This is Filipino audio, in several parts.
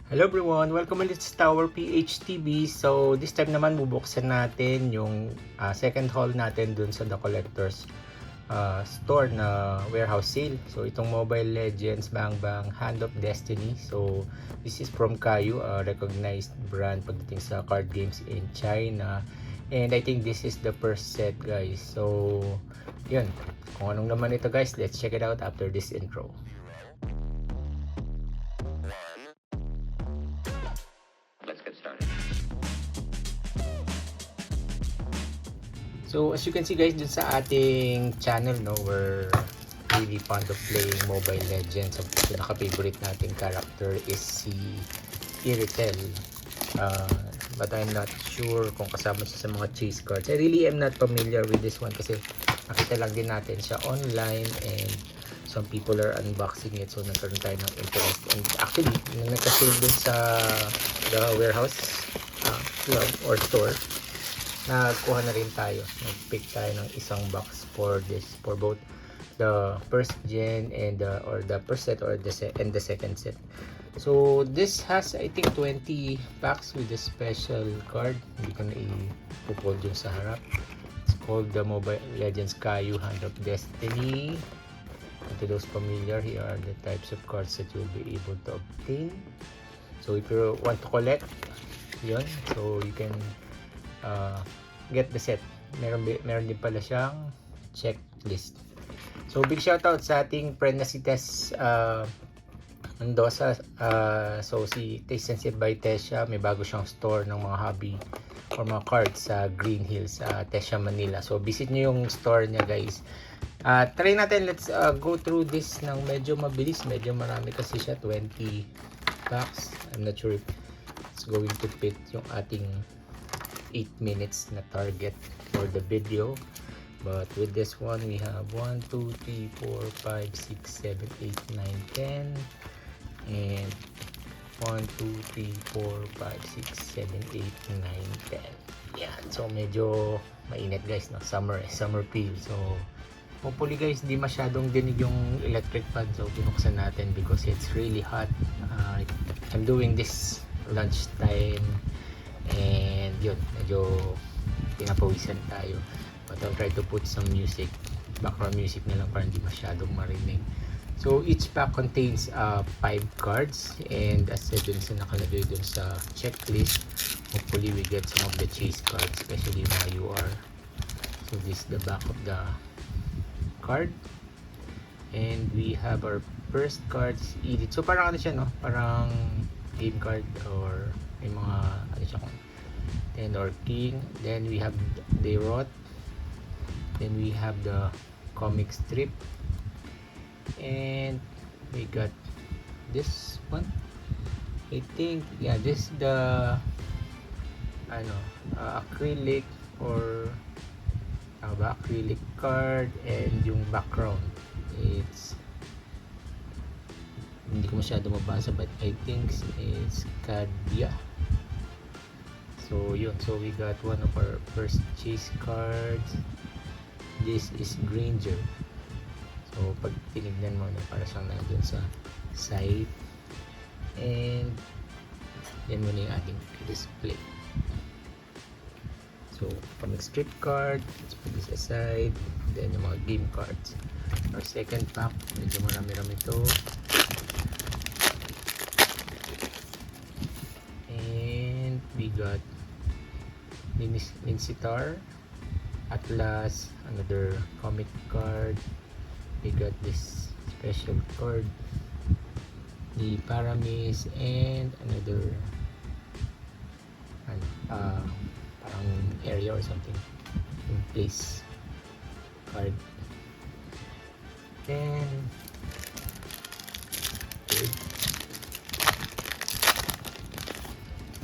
Hello everyone! Welcome ulit sa Tower PHTV. So this time naman bubuksan natin yung second haul natin dun sa The Collectors store na warehouse sale. So itong Mobile Legends Bang Bang Hand of Destiny. So this is from Kayu, a recognized brand pagdating sa card games in China. And I think this is the first set, guys. So yun, kung anong naman ito, guys, let's check it out after this intro. Let's get started. So as you can see, guys, dun sa ating channel, no, we're really fond of playing Mobile Legends. Ang pinaka-favorite nating character is si Iritel. But I'm not sure kung kasama siya sa mga chase cards. I really am not familiar with this one kasi nakita lang din natin siya online and some people are unboxing it, so nagkaroon tayo ng interest. And actually, nung nagka-sale din sa the warehouse club or store, nagkuha na rin tayo. Nag-pick tayo ng isang box for this, for both the first gen and the first set or the second set. So this has, I think, 20 packs with a special card. Hindi ko na i-pull dun sa harap. It's called the Mobile Legends Kayu Hand of Destiny. And to those familiar, here are the types of cards that you'll be able to obtain. So if you want to collect, yun, so you can get the set. Meron din pala siyang checklist. So big shoutout sa ating friend na si Tess Mendoza. So si Taste Sensitive by Tesha, may bago siyang store ng mga hobby or mga cards sa Green Hills, Tesha, Manila. So visit nyo yung store niya, guys. Try natin, let's go through this ng medyo mabilis. Medyo marami kasi siya, 20 packs. I'm not sure if it's going to fit yung ating 8 minutes na target for the video. But with this one, we have 1, 2, 3, 4, 5, 6, 7, 8, 9, 10. And 1, 2, 3, 4, 5, 6, 7, 8, 9, 10. Yan. So medyo mainit, guys, no? Summer feel. So hopefully, guys, di masyadong dinig yung electric fan. So binuksan natin because it's really hot. I'm doing this lunchtime and yun, medyo pinapawisan tayo. But I'll try to put some music, background music na lang para hindi masyadong marinig. So each pack contains 5 cards, and as said dun sa nakalagay dun sa checklist, hopefully we get some of the chase cards, especially mga UR. So this is the back of the card, and we have our first cards edit. So parang ano siya, no? Parang game card or may mga ano siya, 10 or king. Then we have the rot. Then we have the comic strip, and we got this one. I think, yeah, this is the acrylic or acrylic card, and yung background, it's hindi ko masyado mabasa, but I think it's Kadia. So yun, so we got one of our first chase cards. This is Granger. So pag tinignan mo, para siyang nandun sa side, and yan muna yung ating display. So comic strip card, let's put this aside. Then yung mga game cards. Our second pack, medyo marami-rami to. And we got Ninsitar, Atlas, another comic card. We got this special card, the Paramis, and another parang area or something in place card. Then good,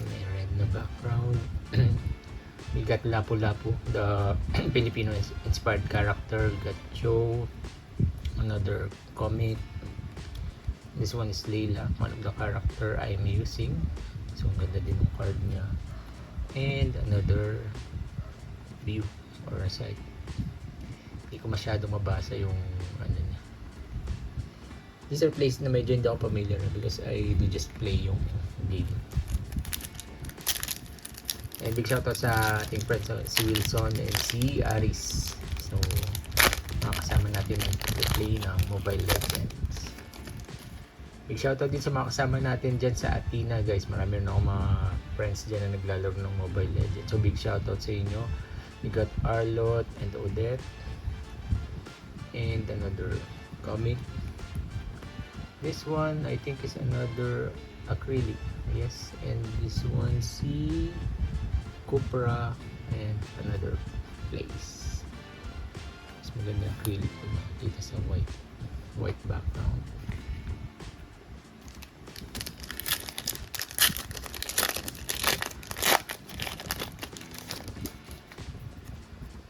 may red na background. We got Lapu-Lapu, the Filipino inspired character. We got Joe, another comic. This one is Layla, one of the character I'm using. So ang ganda din yung card niya. And another view or a side. Hindi ko masyado mabasa yung ano niya. These are places na medyo hindi ako familiar because I do just play yung game. And big shoutout sa ating friends, si Wilson and si Aris. So, makakasama natin ang play ng Mobile Legends. Big shoutout din sa mga kasama natin dyan sa Athena, guys. Marami rin akong mga friends dyan na naglalaro ng Mobile Legends. So, big shoutout sa inyo. We got Arlot and Odette. And another comic. This one, I think, is another acrylic. Yes, and this one, si Cupra and another place. Mas maganda acrylic ko makikita sa white background.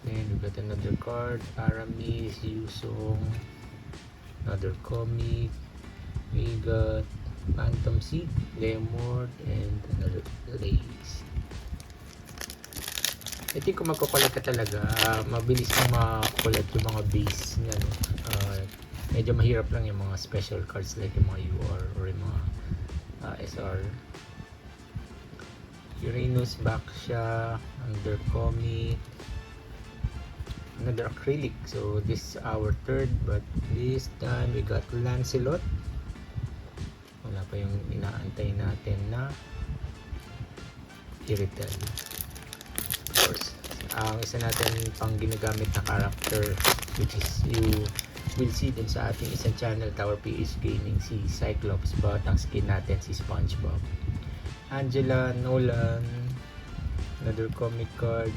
Then we got another card, Aramis, Yusong, another comic. We got Phantom Seed, Lemord, and another Lace. I think kung magkukulat ka talaga, mabilis kang makakulat yung mga base niya, no? Medyo mahirap lang yung mga special cards like yung mga UR or yung mga SR. Uranus back siya, under comic, another acrylic. So this is our third, but this time we got Lancelot. Wala pa yung inaantay natin na Iritel. Of course, ang isa natin pang ginagamit na character, which is you will see din sa ating isang channel, Tower PH Gaming, si Cyclops, but ang skin natin si SpongeBob. Angela, Nolan, another comic card.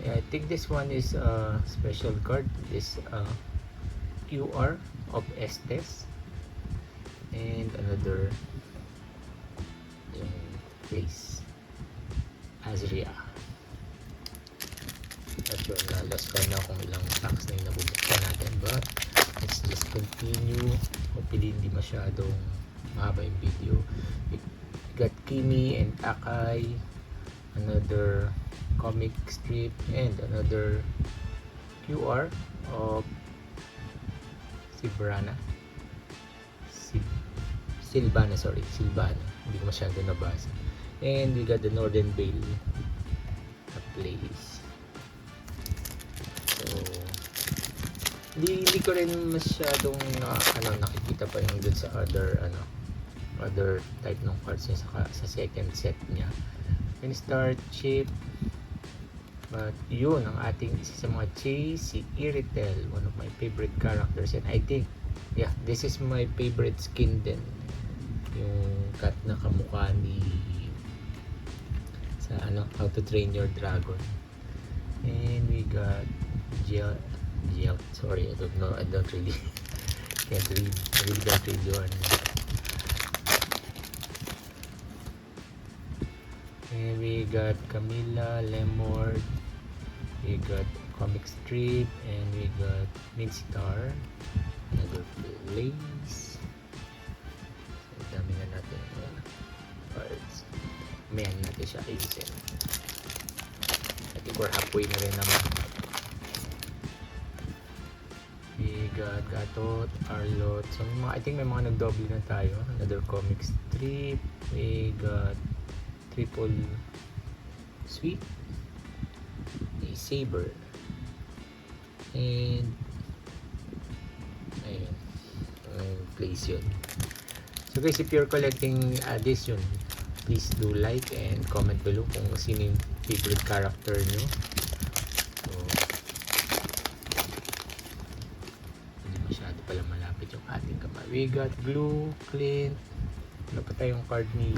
I think this one is a special card. This QR of Estes. And another yung face, Azria. Not sure na last time na kung ilang packs na yung nabubuksan natin, but let's just continue. Hopefully hindi masyadong mahaba yung video. We got Kimi and Akai, another comic strip, and another QR of Silvana. Silvana. Hindi ko masyado nabasa. And we got the Northern Veil na place. So, hindi ko rin masyadong nakikita pa yung dun sa other type ng cards niya sa second set niya. And start chip. But yun, ang ating isa sa mga chase, si Iritel, one of my favorite characters. And I think, yeah, this is my favorite skin din. Yung cat na kamukha ni sa How to Train Your Dragon. And we got sorry, I don't know, I don't really can't read. I really can't read yun. And we got Camilla, Lemord, we got comic strip, and we got Minstar, another Lace. Dami na natin cards. Mayan natin siya ayusin. I think we're halfway na rin naman. We got Gatot, Arlot. So I think may mga nagdoble na tayo. Another comic strip. We got Triple Sweet, a Saber, and ayun, place yun. So guys, if you're collecting this yun, please do like and comment below kung sino yung favorite character nyo. So, hindi masyado pala malapit yung ating kamay. We got Glue, Clint. Ano pa tayong card ni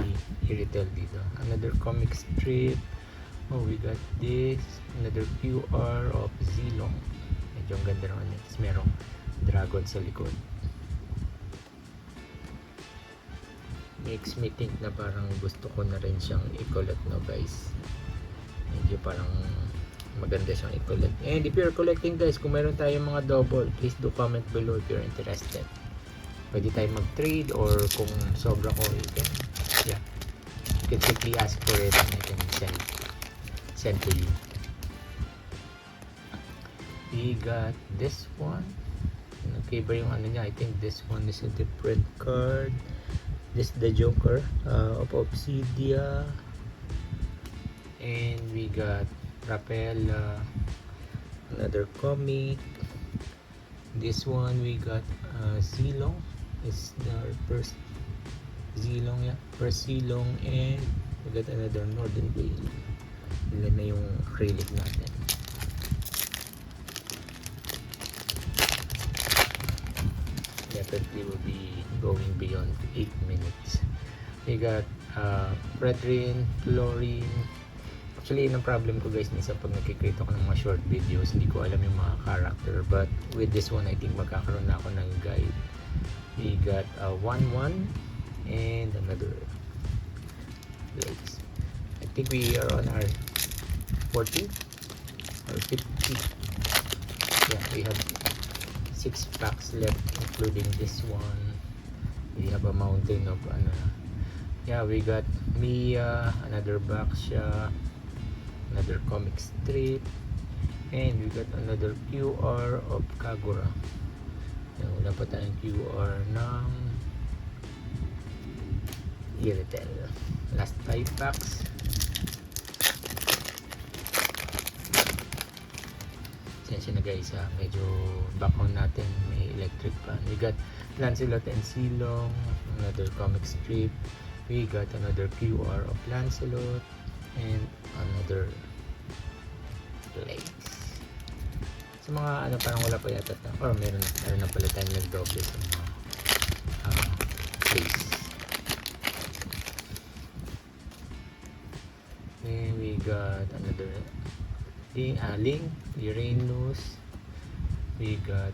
Iritel dito? Another comic strip. Oh, we got this. Another QR of Zilong. Medyo ang ganda naman yun. Tapos merong dragon sa likod. Makes me think na parang gusto ko na rin siyang i-collect, no guys. Medyo parang maganda siyang i-collect. And if you're collecting guys, kung meron tayong mga double, please do comment below if you're interested. Pwede tayo mag-trade, or kung sobra ko, you can simply ask for it and I can send to you. We got this one. nagkaiba yung ano niya. I think this one is a different card. This the Joker of Obsidia. And we got Rapella, another comic. This one we got Zilong. It's the first Zilong, yeah, first Zilong. And we got another Northern Veil. Ilan na yung acrylic natin. Definitely will be going beyond 8 minutes. We got Redrin, Chlorine. Actually, yun ang problem ko guys, minsan pag nagkikreate ako ng mga short videos, hindi ko alam yung mga character. But with this one, I think magkakaroon na ako ng guide. We got 1-1 and another place. I think we are on our 40 or 50. Yeah, we have 6 packs left, including this one. We have a mountain of yeah, we got Mia, another Baxia, another comic strip, and we got another QR of Kagura. Yan, wala pa tayong QR ng Iritel. Last 5 packs. Sensya na guys, medyo background natin may electric fan. We got Lancelot and Silong, another comic strip. We got another QR of Lancelot and another place. Sa mga parang wala pa yata or meron na pala tayong nag-double sa mga place. Then we got another Link, Uranus. We got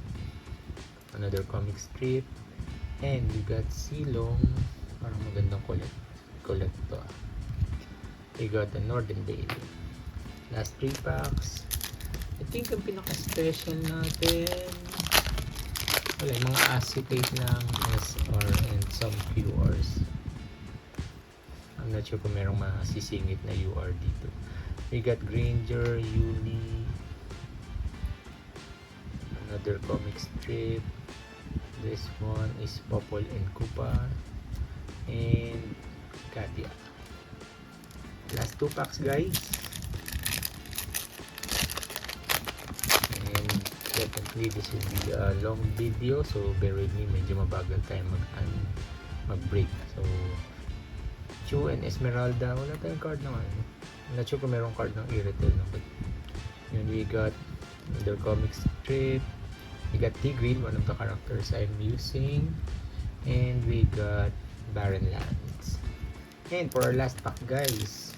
another comic strip, and we got Silong, parang magandang collect to. We got the Northern Veil. Last 3 packs. I think ang pinaka-special natin wala, yung mga acetate lang and some QRs. I'm not sure kung merong masisingit na UR dito. We got Granger, Yuli, another comic strip. This one is Popol and Koopa, and Katia. Last 2 packs guys. And definitely this will be a long video, so bear with me, medyo mabagal tayo mag-break. So Chu and Esmeralda, wala tayong card naman. I'm not sure kung merong card ng Iritel, no? But yun, we got another comic strip. We got Tigreal, one of the characters I'm using. And we got Barren Lands. And for our last pack guys,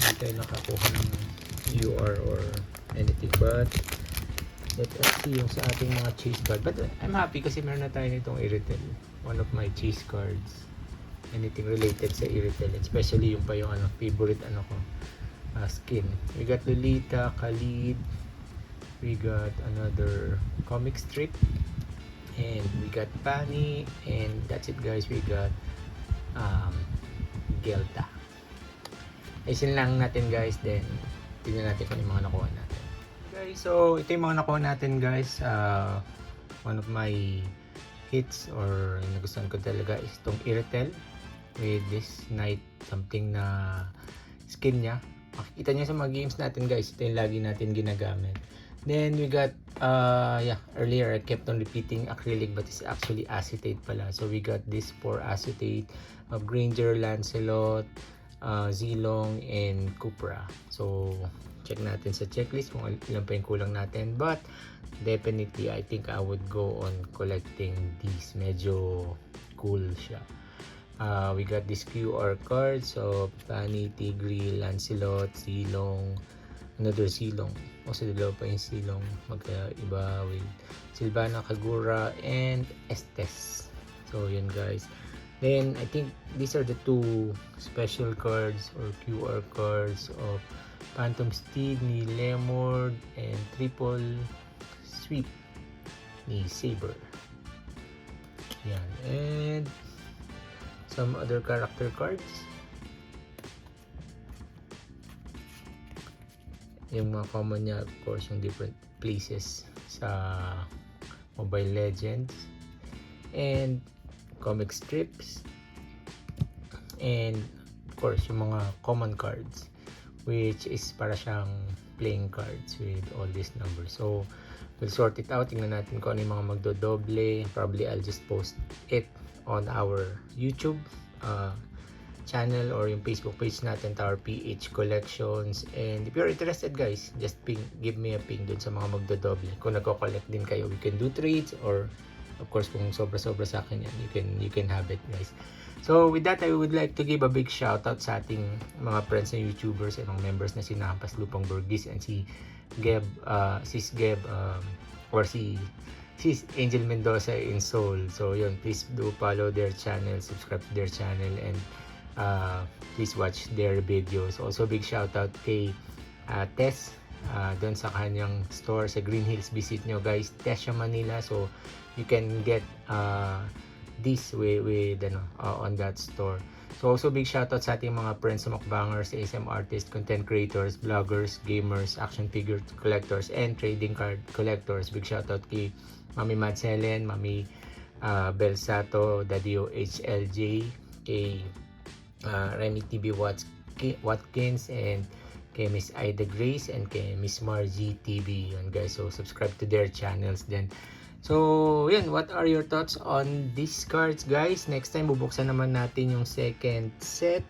hindi tayo nakakuha ng UR or anything, but let us see yung sa ating mga chase card. But I'm happy kasi meron na tayo nitong Iritel, one of my chase cards. Anything related sa Iritel, especially yung pa yung favorite ko skin. We got Lolita, Khalid. We got another comic strip, and we got Pani, and that's it guys. We got Gelta. Ayusin lang natin guys, then tingnan natin kung yung mga nakuha natin guys. So ito yung mga nakuha natin guys. One of my hits or yung nagustuhan ko talaga is itong Iritel with this night something na skin niya. Makikita niya sa mga games natin guys, ito yung lagi natin ginagamit. Then we got earlier I kept on repeating acrylic, but it's actually acetate pala. So we got this 4 acetate of Granger, Lancelot, Zilong, and Cupra. So check natin sa checklist kung ilan pa yung kulang natin, but definitely I think I would go on collecting these. Medyo cool siya. We got this QR card, so Pani, Tigreal, Lancelot, Zilong, another Zilong. Kasi dalawa pa yung Zilong, magkaiba with Sylvana, Kagura, and Estes. So yun guys. Then I think these are the 2 special cards or QR cards of Phantom Steed ni Lemord and Triple Sweep ni Saber. Yan. And some other character cards. Yung mga common niya, of course, yung different places sa Mobile Legends, and comic strips, and of course yung mga common cards, which is para siyang playing cards with all these numbers. So we'll sort it out. Tingnan natin kung ano yung mga magdodoble. Probably I'll just post it on our YouTube channel or yung Facebook page natin, Tower PH Collections. And if you're interested guys, just give me a ping dun sa mga magdodoble. Kung nagko-collect din kayo, we can do trades, or of course kung sobra-sobra sa akin yan, you can have it guys. So with that, I would like to give a big shout out sa ating mga friends na YouTubers and mga members na si Nampas Lupang Burgis and si Geb, sis Geb, or si Sis Angel Mendoza in Seoul. So yun, please do follow their channel, subscribe to their channel, and please watch their videos. Also big shout out kay Tess doon sa kanyang store sa Green Hills. Visit nyo guys, Tessia Manila. So you can get this with on that store. So also big shout out sa ating mga friends sa mukbangers, ASM artists, content creators, vloggers, gamers, action figure collectors, and trading card collectors. Big shout out kay Mami Mads Helen, Mami Belsato, Daddy HLJ, kay Remy TV Watkins, and kay Miss Ida Grace, and kay Miss Margie TV. Yun guys, so subscribe to their channels then. So yun, what are your thoughts on these cards guys? Next time bubuksan naman natin yung second set.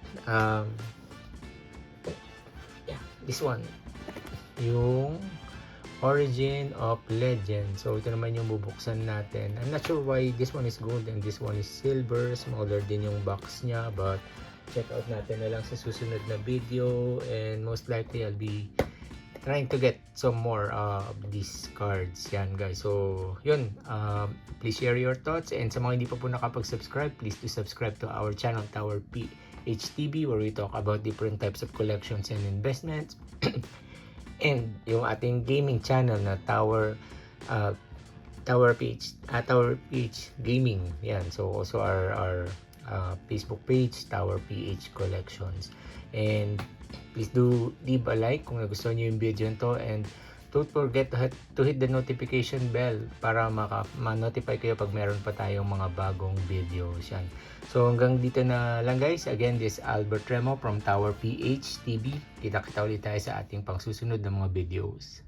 Yeah, this one, yung Origin of Legend. So ito naman yung bubuksan natin. I'm not sure why this one is gold and this one is silver. Smaller din yung box niya, but check out natin na lang sa susunod na video, and most likely I'll be trying to get some more of these cards. Yan guys, so yun, please share your thoughts, and sa mga hindi pa po nakapag-subscribe, please do subscribe to our channel, Tower PHTV, where we talk about different types of collections and investments. And yung ating gaming channel na Tower PH Gaming. Yan, so also our Facebook page, Tower PH Collections. And please do leave a like kung nagustuhan nyo yung video nito, and don't forget to hit the notification bell para ma-notify kayo pag meron pa tayong mga bagong videos. Yan. So hanggang dito na lang guys. Again, this is Albert Remo from Tower PH TV. Kita-kita ulit tayo sa ating pangsusunod na mga videos.